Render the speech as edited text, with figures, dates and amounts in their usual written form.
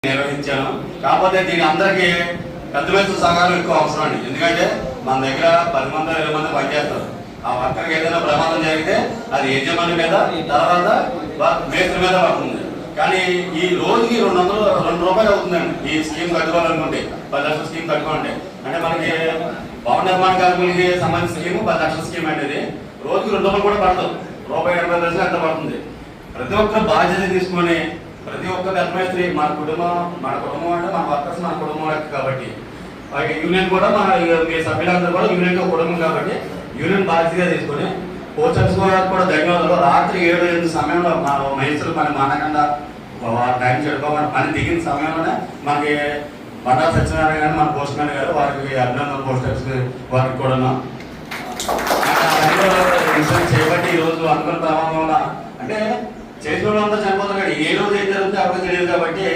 నిర్వహించాను. కాకపోతే దీని అందరికీ పెద్ద వయసు సహకారం ఎక్కువ అవసరం అండి. ఎందుకంటే మన దగ్గర 10 మంది 20 మంది పనిచేస్తారు. ఆ వర్కర్కి ఏదైనా ప్రమాదం జరిగితే అది యజమాని మీద తర్వాత మేస్త్రి మీద పడుతుంది. కానీ ఈ రోజుకి 2 రూపాయలు అవుతుందండి. ఈ స్కీమ్ కట్టుకోవాలనుకుంటే 10 లక్షల స్కీమ్ కట్టుకోవాలంటే అంటే మనకి భవన నిర్మాణ కార్మికులకి సంబంధించిన స్కీమ్ 10 లక్షల స్కీమ్ అంటే ఇది రోజుకి 2 రూపాయలు కూడా పడతాం. ₹80 ఎంత పడుతుంది. ప్రతి ఒక్కరు బాధ్యత తీసుకొని ప్రతి ఒక్క ధర్మేస్త్రి మన కుటుంబం అంటే మన వర్కర్స్ మన కుటుంబం కాబట్టి యూనియన్ కూడా మన మీ సభ్యులందరూ కూడా యూనియన్ కుటుంబం కాబట్టి యూనియన్ బాధ్యతగా తీసుకొని కోచర్స్ కూడా ధన్యవాదాలు. రాత్రి 7-8 సమయంలో మన మహిళలు మన మానకుండా టైం చెడుకోమని పని దిగిన సమయంలోనే మనకి బండా సత్యనారాయణ గారు మన పోస్ట్ మ్యాన్ గారు వారికి అభినందన పోస్టర్స్ వారికి కూడా చేయబట్టి ఈరోజు అనుకున్న ప్రమాదంలో అంటే చేసిన వాళ్ళంతా చనిపోతారు. ఏ రోజు ఏం జరుగుతుందో ఎవరికి తెలియదు కాబట్టి